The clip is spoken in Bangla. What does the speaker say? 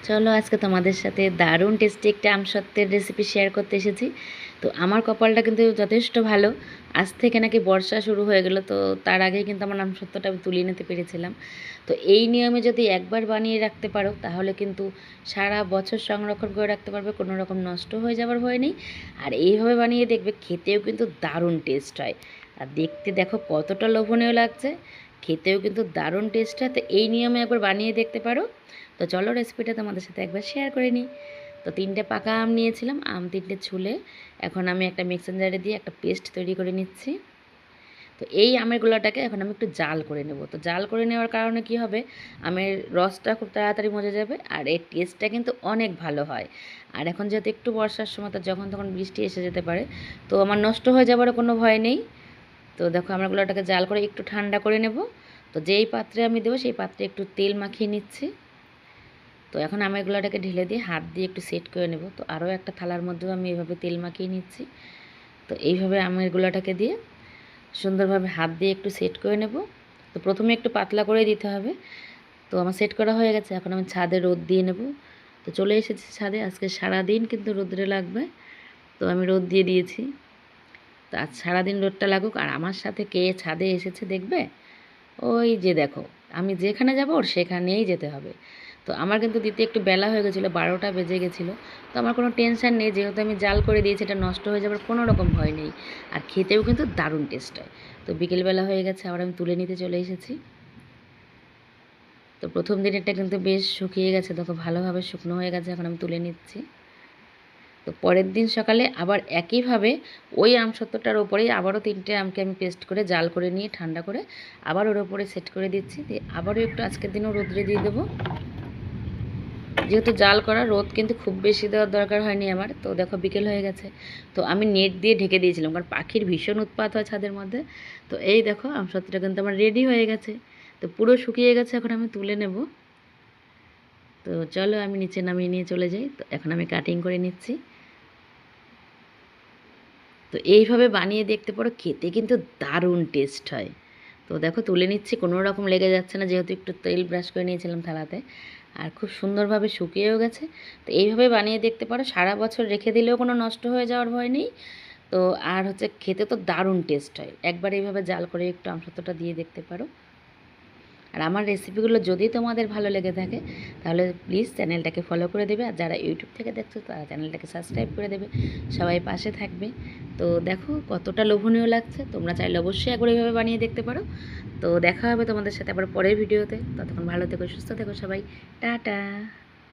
চলো আজকে তোমাদের সাথে দারুণ টেস্টি একটা আমসত্ত্বের রেসিপি শেয়ার করতে এসেছি। তো আমার কপালটা কিন্তু যথেষ্ট ভালো। আজ থেকে নাকি বর্ষা শুরু হয়ে গেল, তো তার আগেই কিন্তু আমার আমসত্ত্বটা আমি তুলে নিতে পেরেছিলাম। তো এই নিয়মে যদি একবার বানিয়ে রাখতে পারো তাহলে কিন্তু সারা বছর সংরক্ষণ করে রাখতে পারবে, কোনো রকম নষ্ট হয়ে যাবার ভয় নেই। আর এইভাবে বানিয়ে দেখবে, খেতেও কিন্তু দারুণ টেস্ট হয়। আর দেখতে দেখো কতটা লোভনীয় লাগছে, খেতেও কিন্তু দারুণ টেস্ট হয়। তো এই নিয়মে একবার বানিয়ে দেখতে পারো। তো চলো রেসিপিটা তোমাদের সাথে একবার শেয়ার করে নিই। তো 3টে পাকা আম নিয়েছিলাম, আম 3টে ছুলে এখন আমি একটা মিক্সার জারে দিয়ে একটা পেস্ট তৈরি করে নিচ্ছি। তো এই আমের গোলাটাকে এখন আমি একটু জাল করে নেব। তো জাল করে নেওয়ার কারণে কি হবে, আমের রসটা খুব তাড়াতাড়ি মজে যাবে আর এর টেস্টটা কিন্তু অনেক ভালো হয়। আর এখন যেহেতু একটু বর্ষার সময়, তো যখন তখন বৃষ্টি এসে যেতে পারে, তো আমার নষ্ট হয়ে যাবারও কোনো ভয় নেই। তো দেখো আমার গোলাটাকে জাল করে একটু ঠান্ডা করে নেব। তো যেই পাত্রে আমি দেবো সেই পাত্রে একটু তেল মাখিয়ে নিচ্ছি। তো এখন আমের গোলাটাকে ঢেলে দিয়ে হাত দিয়ে একটু সেট করে নেব। তো আরও একটা থালার মধ্যেও আমি এইভাবে তেল মাখিয়ে নিচ্ছি। তো এইভাবে আমের গোলাটাকে দিয়ে সুন্দরভাবে হাত দিয়ে একটু সেট করে নেব। তো প্রথমে একটু পাতলা করে দিতে হবে। তো আমার সেট করা হয়ে গেছে, এখন আমি ছাদে রোদ দিয়ে নেব। তো চলে এসেছি ছাদে, আজকে সারাদিন কিন্তু রোদ্রে লাগবে। তো আমি রোদ দিয়ে দিয়েছি। তো আজ সারাদিন রোদটা লাগুক। আর আমার সাথে কে ছাদে এসেছে দেখবে, ওই যে দেখো, আমি যেখানে যাব ওর সেখানেই যেতে হবে। তো আমার কিন্তু দিতে একটু বেলা হয়ে গেছিলো, 12টা বেজে গেছিলো। তো আমার কোনো টেনশান নেই, যেহেতু আমি জাল করে দিয়েছি, এটা নষ্ট হয়ে যাবার কোনো রকম ভয় নেই। আর খেতেও কিন্তু দারুণ টেস্ট হয়। তো বিকেলবেলা হয়ে গেছে, আবার আমি তুলে নিতে চলে এসেছি। তো প্রথম দিনেরটা কিন্তু বেশ শুকিয়ে গেছে, দেখো ভালোভাবে শুকনো হয়ে গেছে, এখন আমি তুলে নিচ্ছি। তো পরের দিন সকালে আবার একইভাবে ওই আমসত্ত্বটার ওপরেই আবারও 3টে আমকে আমি পেস্ট করে জাল করে নিয়ে ঠান্ডা করে আবার ওর ওপরে সেট করে দিচ্ছি। দিয়ে আবারও একটু আজকের দিনও রোদ্রে দিয়ে দেবো। যেহেতু জাল করা, রোদ কিন্তু খুব বেশি দেওয়ার দরকার হয়নি আমার। তো দেখো বিকেল হয়ে গেছে, তো আমি নেট দিয়ে ঢেকে দিয়েছিলাম, কারণ পাখির ভীষণ উৎপাত হয় ছাদের মধ্যে। তো এই দেখো আমসত্ত্বটা কিন্তু আমার রেডি হয়ে গেছে। তো পুরো শুকিয়ে গেছে, এখন আমি তুলে নেব। তো চলো আমি নিচে নামিয়ে নিয়ে চলে যাই। তো এখন আমি কাটিং করে নিচ্ছি। তো এইভাবে বানিয়ে দেখতে পারো, খেতে কিন্তু দারুণ টেস্ট হয়। তো দেখো তুলে নিচ্ছি, কোনো রকম লেগে যাচ্ছে না, যেহেতু একটু তেল ব্রাশ করে নিয়েছিলাম থালাতে। আর খুব সুন্দরভাবে শুকিয়েও গেছে। তো এইভাবে বানিয়ে দেখতে পারো, সারা বছর রেখে দিলেও কোনো নষ্ট হয়ে যাওয়ার ভয় নেই। তো আর হচ্ছে খেতে তো দারুণ টেস্ট হয়। একবার এইভাবে জাল করে একটু আমসত্ত্বটা দিয়ে দেখতে পারো। আর আমার রেসিপিগুলো যদি তোমাদের ভালো লেগে থাকে তাহলে প্লিজ চ্যানেলটাকে ফলো করে দেবে। আর যারা ইউটিউব থেকে দেখছো তারা চ্যানেলটাকে সাবস্ক্রাইব করে দেবে। সবাই পাশে থাকবে। তো দেখো কতটা লোভনীয় লাগছে, তোমরা চাইলে অবশ্যই একবার এইভাবে বানিয়ে দেখতে পারো। তো দেখা হবে তোমাদের সাথে আবার পরের ভিডিওতে। ততক্ষণ ভালো থেকো, সুস্থ থেকো সবাই। টাটা।